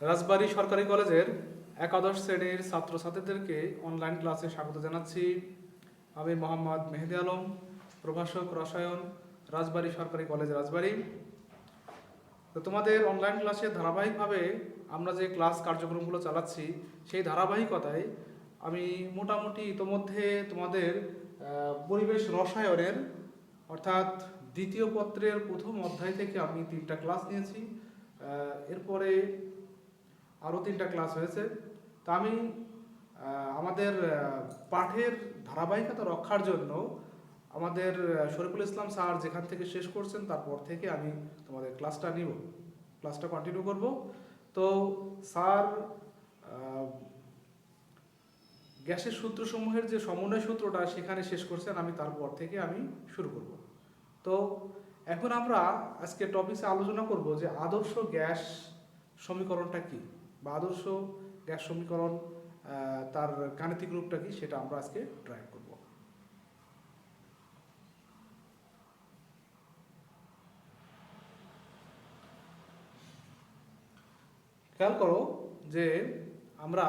রাজবাড়ী সরকারি কলেজের একাদশ শ্রেণীর ছাত্রছাত্রীদেরকে অনলাইন ক্লাসে স্বাগত জানাচ্ছি। আমি মোহাম্মদ মেহেদি আলম, প্রভাষক রসায়ন, রাজবাড়ী সরকারি কলেজ রাজবাড়ী। তো তোমাদের অনলাইন ক্লাসে ধারাবাহিকভাবে আমরা যে ক্লাস কার্যক্রমগুলো চালাচ্ছি সেই ধারাবাহিকতায় আমি মোটামুটি ইতোমধ্যে তোমাদের পরিবেশ রসায়নের অর্থাৎ দ্বিতীয় পত্রের প্রথম অধ্যায় থেকে আমি 3টা ক্লাস নিয়েছি। এরপরে আরও 3টা ক্লাস হয়েছে। তা আমি আমাদের পাঠের ধারাবাহিকতা রক্ষার জন্য আমাদের শরীফুল ইসলাম স্যার যেখান থেকে শেষ করছেন তারপর থেকে আমি তোমাদের ক্লাসটা কন্টিনিউ করব। তো স্যার গ্যাসের সূত্রসমূহের যে সমন্বয় সূত্রটা সেখানে শেষ করছেন, আমি তারপর থেকে আমি শুরু করব। তো এখন আমরা আজকে টপিকে আলোচনা করব যে আদর্শ গ্যাস সমীকরণটা কি, বা আদর্শ গ্যাস সমীকরণ তার গাণিতিক রূপটা কি, সেটা আমরা আজকে ট্রাই করব। খেয়াল করো যে আমরা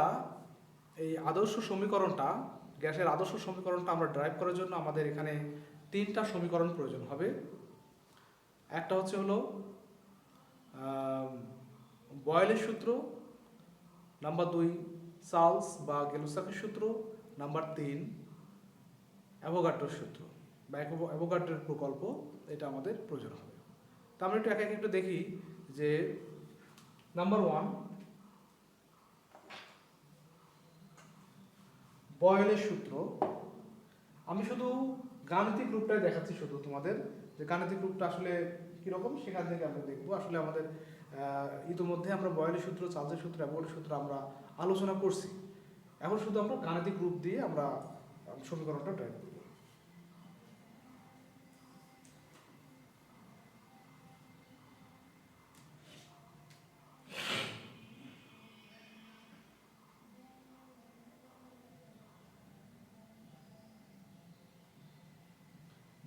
এই আদর্শ সমীকরণটা, গ্যাসের আদর্শ সমীকরণটা আমরা ড্রাইভ করার জন্য আমাদের এখানে 3টা সমীকরণ প্রয়োজন হবে। একটা হচ্ছে হলো বয়েলের সূত্র, নাম্বার 2 চার্লস বা গেলুসাকের সূত্র, নাম্বার 3 অ্যাভোগাড্রোর সূত্র বা অ্যাভোগাড্রোর প্রকল্প। এটা আমাদের প্রয়োজন হবে। তা আমরা একটু এক এক একটু দেখি যে নাম্বার 1 বয়েলের সূত্র। আমি শুধু গাণিতিক রূপটাই দেখাচ্ছি, শুধু তোমাদের যে গাণিতিক রূপটা আসলে কীরকম সেখান থেকে আমরা দেখবো। আসলে আমাদের ইতিমধ্যে আমরা বয়েলের সূত্র, চার্লসের সূত্র, অ্যাভোগাড্রোর সূত্র আমরা আলোচনা করছি। এখন শুধু আমরা গাণিতিক রূপ দিয়ে আমরা সমীকরণটা ড্রাইভ করব।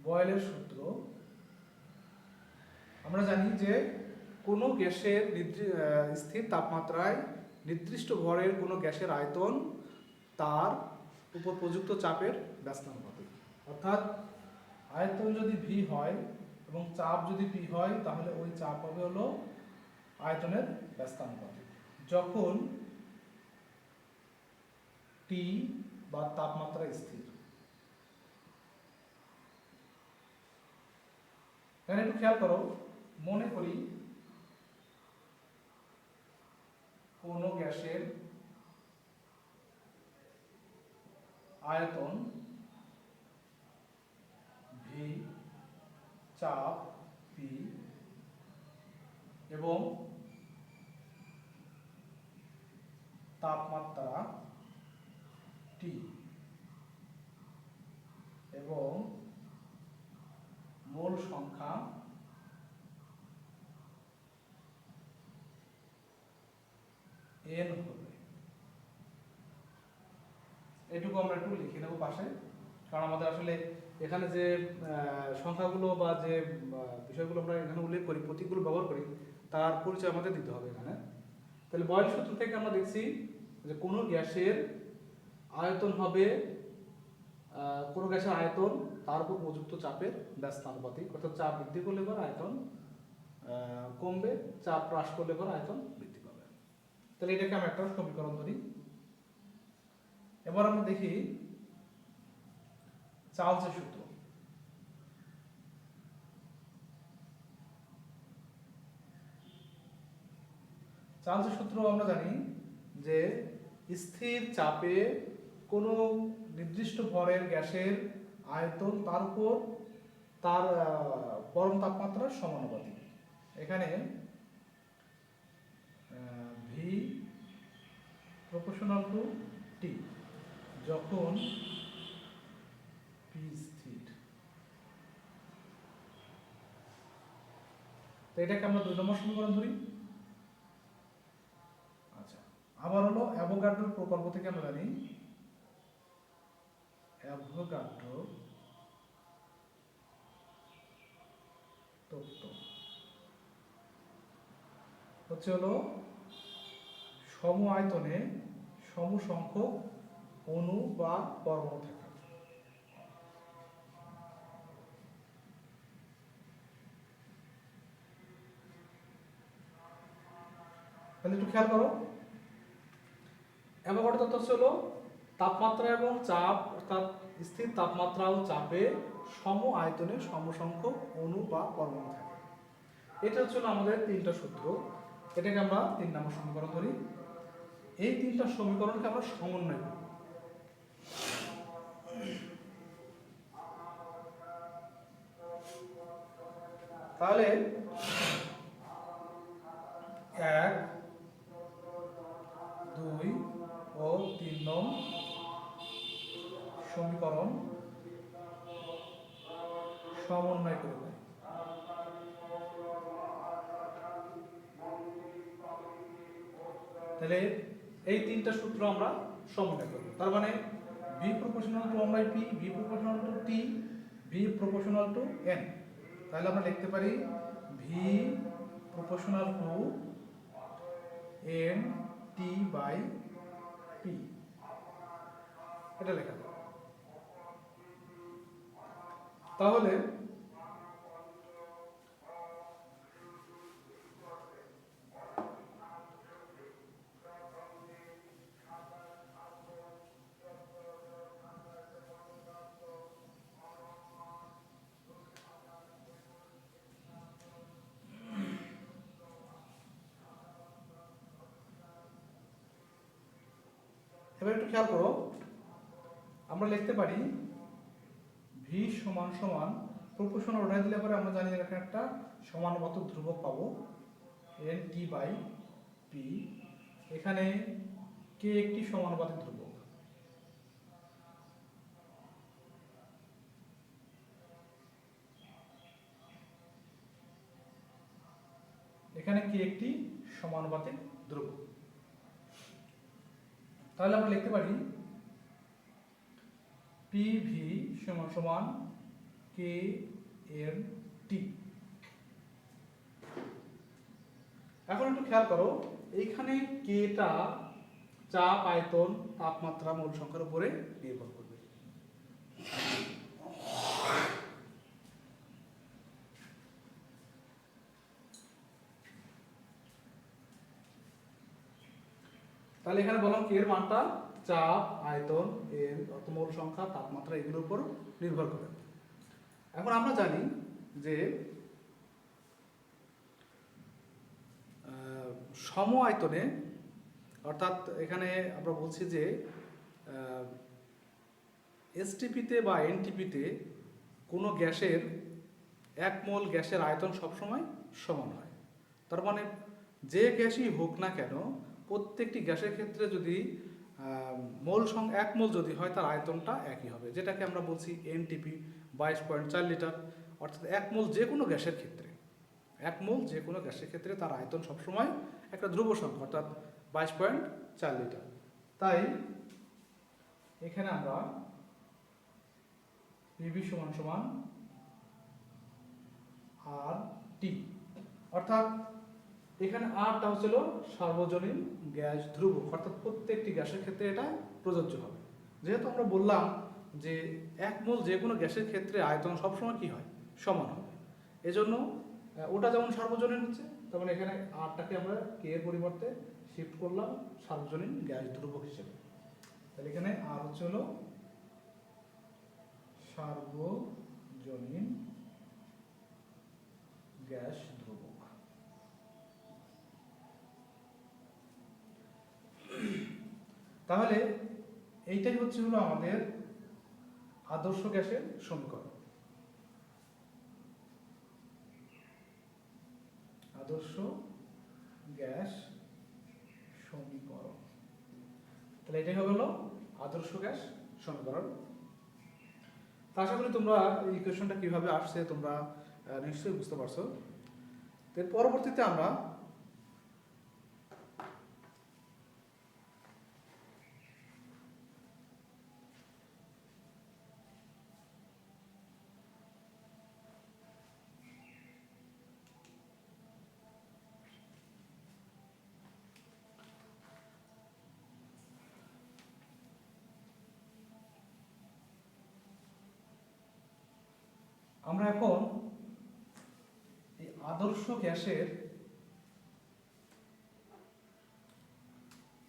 বয়েলের সূত্র আমরা জানি যে কোনো গ্যাসের স্থির তাপমাত্রায় নির্দিষ্ট ভরের কোনো গ্যাসের আয়তন তার উপর প্রযুক্ত চাপের ব্যস্তানুপাতিক। অর্থাৎ আয়তন যদি ভি হয় এবং চাপ যদি পি হয়, তাহলে ওই চাপ হবে হলো আয়তনের ব্যস্তানুপাতিক। যখন টি বা তাপমাত্রা স্থির। এখানে একটু খেয়াল করো, মনে করি কোনো গ্যাসের আয়তন ভি, চাপ পি এবং তাপমাত্রা টি এবং মোল সংখ্যা এন হবে। এটুকু আমরা একটু লিখে নেব পাশে, কারণ আমাদের আসলে এখানে যে সংখ্যাগুলো বা যে বিষয়গুলো আমরা এখানে উল্লেখ করি, প্রতীকগুলো ব্যবহার করি, তার পরিচয় আমাদের দিতে হবে এখানে। তাহলে বয়েল সূত্র থেকে আমরা দেখছি যে কোনো গ্যাসের আয়তন হবে, কোনো গ্যাসের আয়তন তার উপর প্রযুক্ত চাপের ব্যস্তানুপাতিক। অর্থাৎ চাপ বৃদ্ধি করলে পর আয়তন কমবে, চাপ হ্রাস করলে পর আয়তন বৃদ্ধি পাবে। তাহলে এটাকে আমরা একটা সমীকরণ ধরি। এবার আমরা দেখি চার্লসের সূত্র। চার্লসের সূত্র আমরা জানি যে স্থির চাপে কোনো নির্দিষ্ট ভরের গ্যাসের আয়তন তার উপর তার পরম তাপমাত্রার সমানুপাতিক। এখানে ভি প্রপোর্শনাল টু টি যখন পি স্থির। তো এটাকে আমরা 2 নম্বর সমীকরণ ধরি। আচ্ছা, আবার হলো অ্যাভোগাড্রোর প্রকল্প থেকে আমরা জানি অ্যাভোগাড্রো তত্ত্ব হচ্ছে হলো সম আয়তনে সমসংখ্যক অণু বা পরমাণু থাকে। তাহলে একটু খেয়াল করো, অ্যাভোগাড্রো তত্ত্ব ছিল তাপমাত্রা এবং চাপ, অর্থাৎ স্থির তাপমাত্রা ও চাপে সম আয়তনে সমসংখ্যক অণু বা পরমাণু থাকে। এটা হচ্ছিল আমাদের তিনটা সূত্র, এটাকে আমরা 3 নম্বর সমীকরণ ধরি। এই তিনটা সমীকরণকে আমরা সমন্বয় করি। তাহলে 1, 2 ও 3 নং সমীকরণ সমন্বয় করে দেয়। তাহলে এই তিনটা সূত্র আমরা সমন্বয় করব। তার মানে v proportional to 1/p, v proportional to t, v proportional to n। তাহলে আমরা লিখতে পারি v proportional to n t by p, এটা লেখা যায়। তাহলে এবার একটু খেয়াল করো, আমরা লিখতে পারি v সমান সমান প্রপোর্শনাল উঠাই দিলে পরে আমরা জানি এখানে একটা সমানুপাতিক ধ্রুবক পাবো n t বাই p, এখানে k একটি সমানুপাতিক ধ্রুবক, এখানে k একটি সমানুপাতিক ধ্রুবক। তাহলে আমরা লিখতে পারি PV সমান সমান KNT। এখন একটু খেয়াল করো, এইখানে কেটা চাপ, আয়তন, তাপমাত্রা, মোল সংখ্যার উপরে নির্ভর করবে। তাহলে এখানে বললাম কে এর মানটা চাপ, আয়তন, এর মোল সংখ্যা, তাপমাত্রা এগুলোর উপর নির্ভর করে। এখন আমরা জানি যে সম আয়তনে, অর্থাৎ এখানে আমরা বলছি যে এসটিপিতে বা এনটিপিতে কোনো গ্যাসের 1 মোল গ্যাসের আয়তন সবসময় সমান হয়। তার মানে যে গ্যাসই হোক না কেন, প্রত্যেকটি গ্যাসের ক্ষেত্রে যদি মোল সংখ্যা 1 মোল যদি হয়, তার আয়তনটা একই হবে, যেটাকে আমরা বলছি এনটিপি 22.4 লিটার। অর্থাৎ 1 মোল যে কোনো গ্যাসের ক্ষেত্রে, 1 মোল যে কোনো গ্যাসের ক্ষেত্রে তার আয়তন সবসময় একটা ধ্রুব সংখ্যা, অর্থাৎ 22.4 লিটার। তাই এখানে আমরা পিভি সমান সমান আর টি, অর্থাৎ এখানে আরটা হচ্ছিল সার্বজনীন গ্যাস ধ্রুবক, অর্থাৎ প্রত্যেকটি গ্যাসের ক্ষেত্রে এটা প্রযোজ্য হবে। যেহেতু আমরা বললাম যে 1 মোল যে কোনো গ্যাসের ক্ষেত্রে আয়তন সবসময় কি হয়, সমান হবে, এজন্য ওটা যেমন সার্বজনীন হচ্ছে, তেমন এখানে আরটাকে আমরা কে এর পরিবর্তে শিফট করলাম সার্বজনীন গ্যাস ধ্রুবক হিসেবে। তাহলে এখানে আর হচ্ছে হলো সার্বজনীন গ্যাস ধ্রুবক। তাহলে এইটাই হচ্ছে হলো আমাদের আদর্শ গ্যাসের সমীকরণ। আদর্শ গ্যাস সমীকরণ, তাহলে এটাই হলো আদর্শ গ্যাস সমীকরণ। তা আশা করি তোমরা এই ইকুয়েশনটা কিভাবে আসছে তোমরা নিশ্চয়ই বুঝতে পারছো। এর পরবর্তীতে আমরা আমরা এখন এই আদর্শ গ্যাসের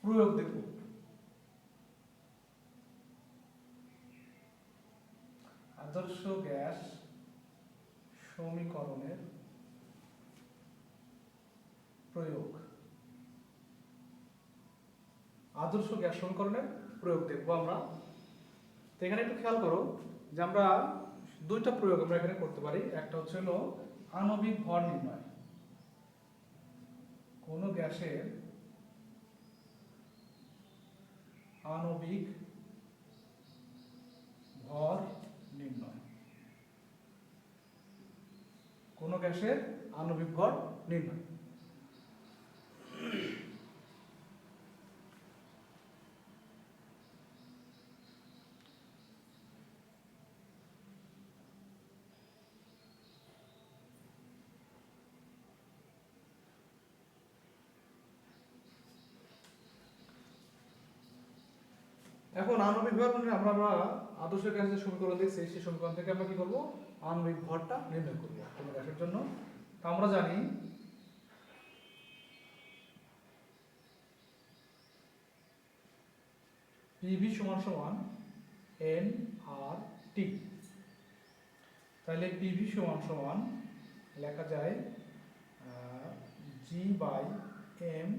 প্রয়োগ দেখব। আদর্শ গ্যাস সমীকরণের প্রয়োগ। আদর্শ গ্যাস সমীকরণের প্রয়োগ দেখবো আমরা। তো এখানে একটু খেয়াল করো যে আমরা দুইটা প্রয়োগ আমরা এখানে করতে পারি। একটা হচ্ছে হলো আণবিক ভর নির্ণয়। কোন গ্যাসের আণবিক ভর নির্ণয়। কোন গ্যাসের আণবিক ভর নির্ণয়। এখন আণবিক ভর মানে আমরা আদর্শ গ্যাসের সমীকরণ দেখছি, সেই সমীকরণ থেকে আমরা কি করব, আণবিক ভরটা নির্ণয় করব কোনো গ্যাসের জন্য। তো আমরা জানি পিভি সমান সমান এন আর টি। তাহলে পিভি সমান সমান লেখা যায় জি বাই এম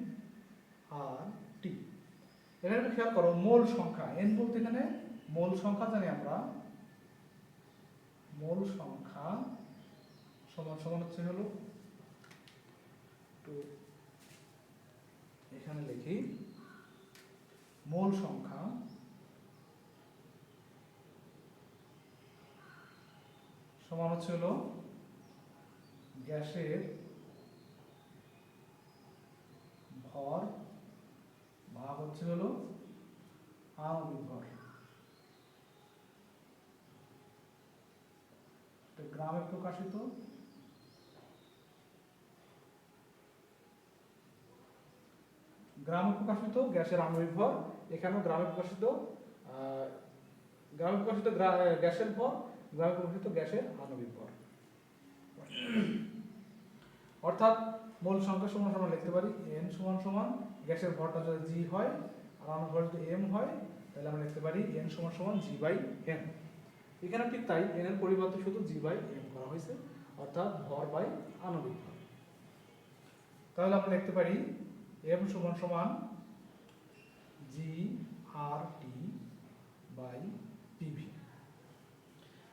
আর টি। এখানে একটু খেয়াল করো, মোল সংখ্যা এন বলতে এখানে মোল সংখ্যা জানি আমরা, মোল সংখ্যা সমান সমান হচ্ছে হলো, তো এখানে লিখি মোল সংখ্যা সমান হচ্ছে হলো গ্যাসের ভর ভাগ হচ্ছে হলো আণবিক ভর। গ্রামে প্রকাশিত গ্যাসের আণবিক ভর, এখানেও গ্রামে প্রকাশিত গ্যাসের ভর, গ্রামে প্রকাশিত গ্যাসের আণবিক ভর। অর্থাৎ মোল সংখ্যা সমান সমান লিখতে পারি এন সমান সমান গ্যাসের ভরটা যদি জি হয় আর আণবিক ভর যদি এম হয়, তাহলে আমরা লিখতে পারি এন সমান সমান জি বাই এম। এখানে ঠিক তাই, এন এর পরিবর্তে শুধু জি বাই এম করা হয়েছে, অর্থাৎ ভর বাই আণবিক ভর। তাহলে আমরা লিখতে পারি এম সমান সমান জি আর টি বাই পিভি।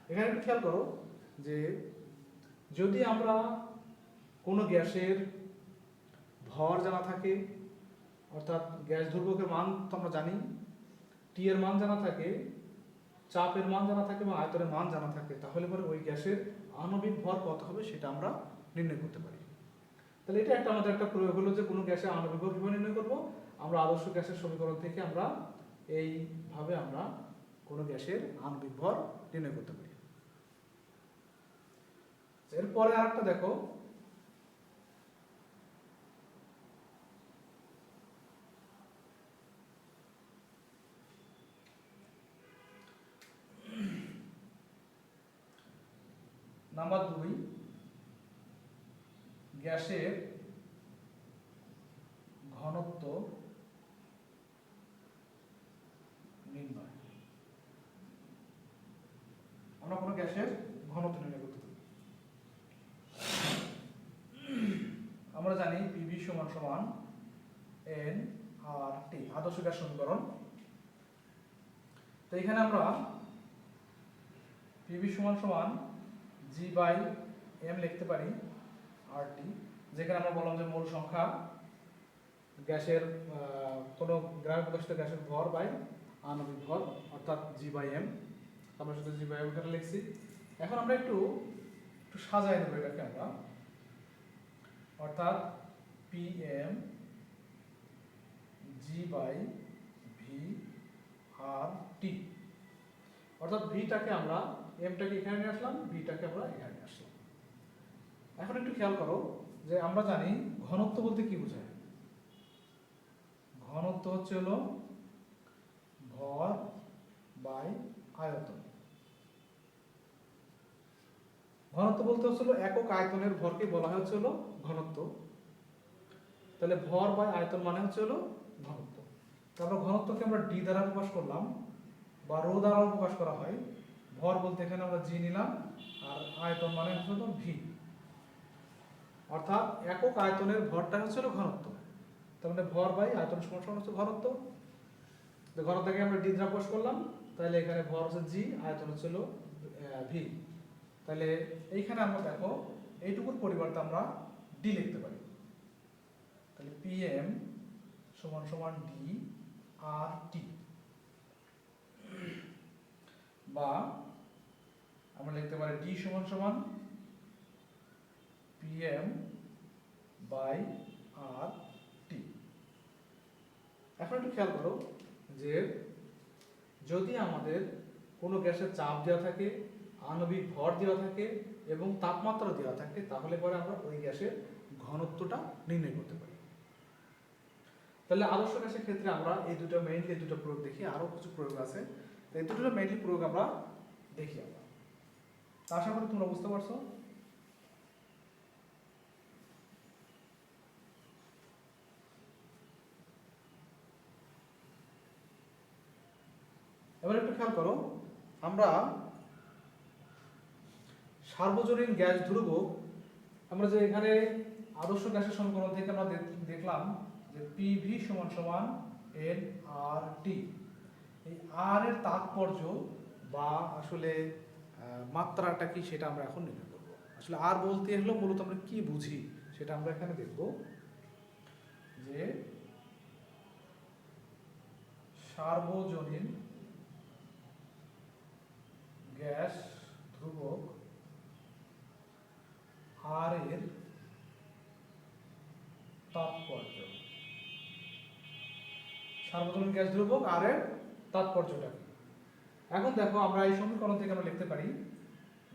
এখানে একটু খেয়াল করো যে যদি আমরা কোনো গ্যাসের ভর জানা থাকে, অর্থাৎ গ্যাস ধ্রুবকের মান তো আমরা জানি, টি এর মান জানা থাকে, চাপের মান জানা থাকে এবং আয়তনের মান জানা থাকে, তাহলে পরে ওই গ্যাসের আণবিক ভর কত হবে সেটা আমরা নির্ণয় করতে পারি। তাহলে এটা একটা আমাদের একটা প্রয়োগ হলো যে কোনো গ্যাসের আণবিক ভর কিভাবে নির্ণয় করব। আমরা আদর্শ গ্যাসের সমীকরণ থেকে আমরা এইভাবে আমরা কোনো গ্যাসের আণবিক ভর নির্ণয় করতে পারি। এরপরে আরেকটা দেখো, নাম্বার 2, গ্যাসের ঘনত্ব নির্ণয়। আমরা কোনো গ্যাসের ঘনত্ব নির্ণয় করতে পারি। আমরা জানি পিভি সমান সমান এন আর টি, আদর্শ গ্যাস সমীকরণ। তো এখানে আমরা পিভি সমান সমান জি বাই এম লিখতে পারি আর টি, যেখানে আমরা বললাম যে মোল সংখ্যা গ্যাসের কোনো গ্রামে প্রকাশিত গ্যাসের ভর বাই আণবিক ভর, অর্থাৎ জি বাই এম। আমরা শুধু জি বাই এম এখানে লিখছি। এখন আমরা একটু সাজাই দেবো এটাকে আমরা, অর্থাৎ P M G by V R T, অর্থাৎ ভিটাকে আমরা, এমটাকে এখানে নিয়ে আসলাম, ভিটাকে আমরা এখানে নিয়ে আসলাম। এখন একটু খেয়াল করো যে আমরা জানি ঘনত্ব বলতে কি বোঝায়। ঘনত্ব হচ্ছে হলো ভর বাই আয়তন। ঘনত্ব বলতে হচ্ছিল একক আয়তনের ভরকে বলা হয় হচ্ছিল ঘনত্ব। তাহলে ভর বাই আয়তন মানে হচ্ছে হলো ঘনত্ব। তারপর ঘনত্বকে আমরা ডি দ্বারা প্রকাশ করলাম বা রো দ্বারা প্রকাশ করা হয়। ভর বলতে এখানে আমরা জি নিলাম, আর আয়তন মানে হচ্ছে হলো ভি, অর্থাৎ একক আয়তনের ভরটা হচ্ছে হলো ঘনত্ব। তার মানে ভর বাই আয়তন সমান সমান হচ্ছে ঘনত্ব। তো ঘনত্বকে আমরা ডি দ্বারা প্রকাশ করলাম, তাহলে এখানে ভর হচ্ছে জি, আয়তন হচ্ছে হলো ভি। তাহলে এইখানে আমরা দেখো এইটুকুর পরিবর্তে আমরা ডি লিখতে পারি। তাহলে পিএম সমান সমান ডি আর টি, বা আমরা লিখতে পারি ডি সমান সমান পিএম বাই আর টি। এখন একটু খেয়াল করো যে যদি আমাদের কোনো গ্যাসের চাপ দেওয়া থাকে, আণবিক ভর দেওয়া থাকে এবং তাপমাত্রা দেওয়া থাকে, তাহলে পরে আমরা ওই গ্যাসের ঘনত্বটা নির্ণয় করতে পারি। তাহলে আদর্শ গ্যাসের ক্ষেত্রে আমরা এই দুটো প্রয়োগ দেখি, আরো কিছু প্রয়োগ আছে, এই দুটো মেইনলি প্রয়োগ আমরা দেখি। আমরা আশা করি তোমরা বুঝতে পারছো। এবার একটু খেয়াল করো, আমরা সার্বজনীন গ্যাস ধ্রুবক, আমরা যে এখানে আদর্শ গ্যাসের সমীকরণ থেকে আমরা দেখলাম যে পিভি সমান সমান এন আর টি। এই আর এর তাৎপর্য বা আসলে মাত্রাটা কি সেটা আমরা এখন নির্ণয় করব। আসলে আর বলতে হলো মূলত আমরা কি বুঝি সেটা আমরা এখানে দেখব। যে সার্বজনীন গ্যাস ধ্রুবক আর এর তাৎপর্য, সার্বজনীন গ্যাস ধ্রুবক আর এর তাৎপর্যটা কি। এখন দেখো আমরা এই সমীকরণ থেকে আমরা লিখতে পারি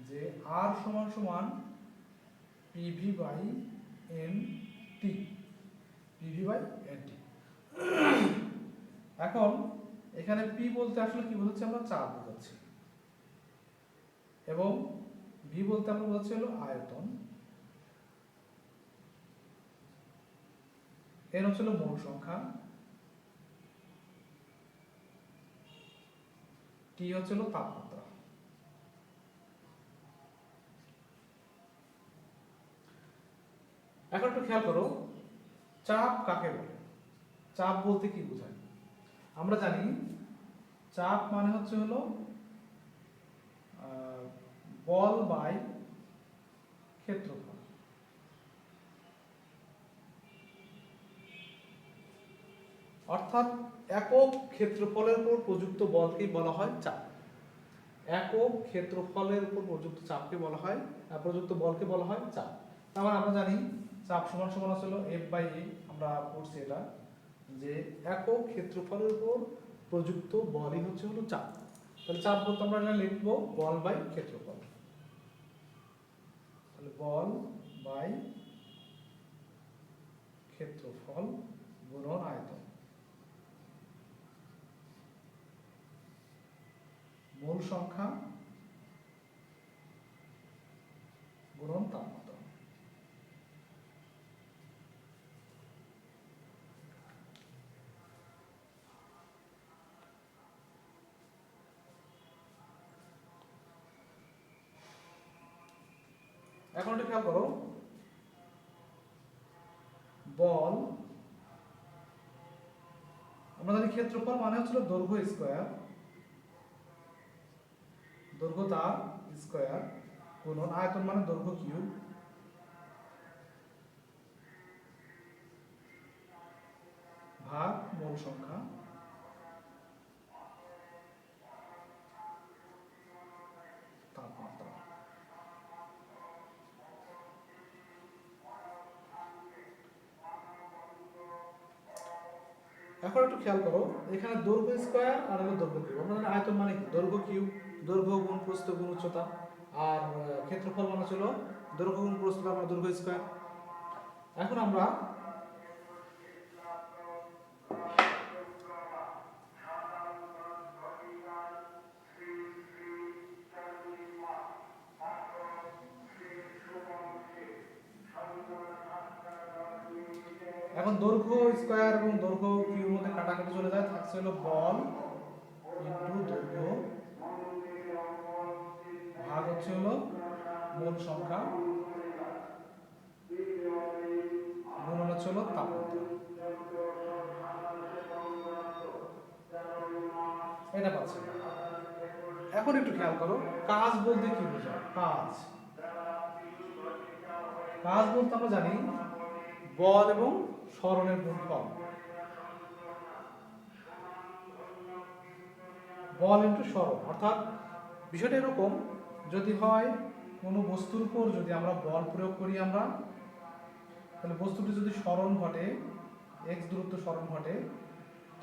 যে আর সমান সমান PV by N T, PV by N T. এখন এখানে পি বলতে আসলে কি বোঝাচ্ছে, আমরা চাপ বোঝাচ্ছি, এবং ভি বলতে আমরা বোঝাচ্ছি হলো আয়তন, এন হচ্ছে হলো মোল সংখ্যা, টি হচ্ছে হলো তাপমাত্রা। এখন একটু খেয়াল করো চাপ কাকে বলে, চাপ বলতে কি বোঝায়। আমরা জানি চাপ মানে হচ্ছে হলো বল বাই ক্ষেত্রফল। অর্থাৎ একক ক্ষেত্রফলের উপর প্রযুক্ত বলকেই বলা হয় চাপ। একক ক্ষেত্রফলের উপর প্রযুক্ত চাপকে বলা হয়, প্রযুক্ত বলকে বলা হয় চাপ। তার মানে আমরা জানি চাপ সমান সমান হলো এফ বাই এ, আমরা পড়ছি এটা, যে একক ক্ষেত্রফলের উপর প্রযুক্ত বলই হচ্ছে হলো চাপ। তাহলে চাপ বলতে আমরা এটা লিখবো বল বাই ক্ষেত্রফল। তাহলে বল বাই ক্ষেত্রফল গুণন আয়তন, মোল সংখ্যা গুণন তাপমাত্রা। এখন একটু খেয়াল করো, বল আমরা জানি ক্ষেত্রফল মানে হচ্ছিল দৈর্ঘ্য স্কয়ার, দৈর্ঘ্য তার স্কয়ার গুণন আয়তন মানে দৈর্ঘ্য কিউব, ভাগ মোল সংখ্যা তাপমাত্রা। এখন একটু খেয়াল করো, এখানে দৈর্ঘ্য স্কয়ার আর হলো দৈর্ঘ্য কিউব। আমরা জানি আয়তন মানে কি, দৈর্ঘ্য কিউব, দৈর্ঘ্য গুণ প্রস্থ গুণ উচ্চতা, আর ক্ষেত্রফল মানে ছিল দৈর্ঘ্য গুণ প্রস্থ মানে দৈর্ঘ্য স্কয়ার। এখন আমরা এখন দৈর্ঘ্য স্কয়ার এবং দৈর্ঘ্য কিউর মধ্যে কাটাকাটি চলে যায়, থাকছে হলো বল ইনটু দৈর্ঘ্য ভাগ হচ্ছে হলো মোল সংখ্যা গুণন হচ্ছে হলো তাপমাত্রা। এটা পাচ্ছি। এখন একটু খেয়াল করো, কাজ বলতে কি বোঝায়? কাজ কাজ বলতে আমরা জানি বল এবং সরণের গুণফল, বল ইন্টু সরণ। অর্থাৎ বিষয়টা এরকম, যদি হয় কোনো বস্তুর উপর যদি আমরা বল প্রয়োগ করি আমরা, তাহলে বস্তুটি যদি সরণ ঘটে, এক্স দূরত্ব সরণ ঘটে,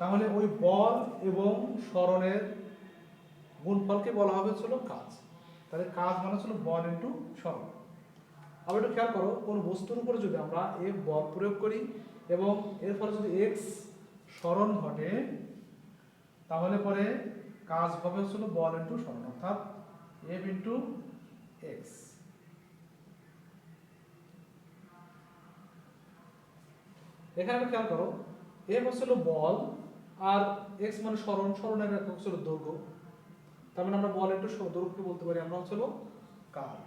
তাহলে ওই বল এবং সরণের গুণফলকে বলা হবে হলো কাজ। তাহলে কাজ মানে হলো বল ইন্টু সরণ। আবার একটু খেয়াল করো, কোন বস্তুর উপরে যদি আমরা এফ বল প্রয়োগ করি এবং এর ফলে যদি এক্স সরণ ঘটে, তাহলে পরে কাজ হবে হলো বল ইন্টু সরণ, অর্থাৎ এফ ইন্টু এক্স। এখানে খেয়াল করো, এফ হচ্ছিল বল আর এক্স মানে সরণ, সরণের একক হচ্ছিল দৈর্ঘ্য। তার মানে আমরা বল ইন্টু দৈর্ঘ্যকে বলতে পারি আমরা হচ্ছিল কাজ।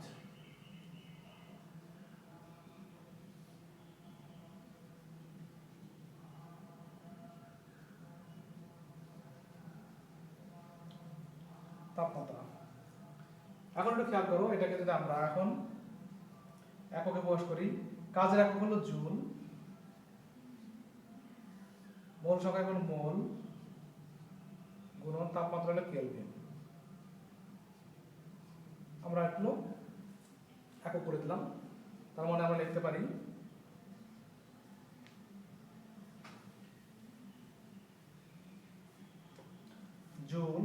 তাপমাত্রা। এখন একটু খেয়াল করো, এটাকে যদি আমরা এখন এককে প্রকাশ করি, কাজের একক হলো জুল, মোল সংখ্যা হলো মোল, গুণন তাপমাত্রা হলো কেলভিন। আমরা একটু একক করে দিলাম, তার মানে আমরা লিখতে পারি জুল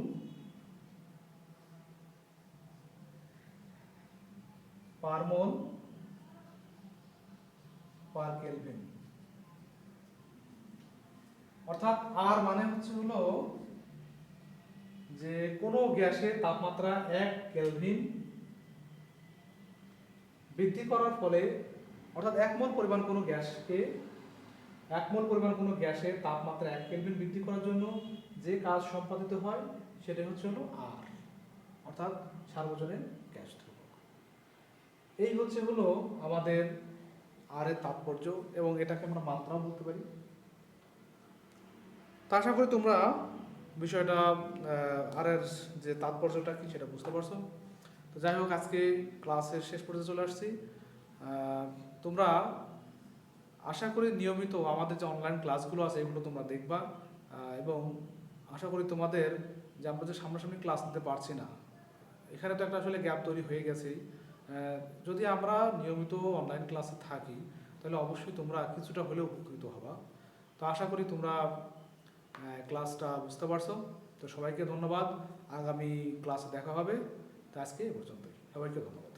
পার মোল পার কেলভিন। অর্থাৎ আর মানে হচ্ছে হলো যে কোনো গ্যাসের তাপমাত্রা 1 কেলভিন বৃদ্ধি করার ফলে, অর্থাৎ 1 মোল পরিমাণ কোনো গ্যাসকে, 1 মোল পরিমাণ কোনো গ্যাসের তাপমাত্রা 1 কেলভিন বৃদ্ধি করার জন্য যে কাজ সম্পাদিত হয় সেটা হচ্ছে হলো আর, অর্থাৎ সার্বজনীন গ্যাস ধ্রুবক। এই হচ্ছে হলো আমাদের আর এর তাৎপর্য, এবং এটাকে আমরা মাত্রাও বলতে পারি। তা আশা করি তোমরা বিষয়টা আর এর যে তাৎপর্যটা কি সেটা বুঝতে পারছো। তো যাই হোক, আজকে ক্লাসের শেষ পর্যায়ে চলে আসছি। তোমরা আশা করি নিয়মিত আমাদের যে অনলাইন ক্লাসগুলো আছে এগুলো তোমরা দেখবা, এবং আশা করি তোমাদের যে আমরা যে সামনাসামনি ক্লাস নিতে পারছি না, এখানে তো একটা আসলে গ্যাপ তৈরি হয়ে গেছেই। যদি আমরা নিয়মিত অনলাইন ক্লাসে থাকি তাহলে অবশ্যই তোমরা কিছুটা হলেও উপকৃত হবা। তো আশা করি তোমরা ক্লাসটা বুঝতে পারছো। তো সবাইকে ধন্যবাদ, আগামী ক্লাসে দেখা হবে। তো আজকে এই পর্যন্তই, সবাইকে ধন্যবাদ।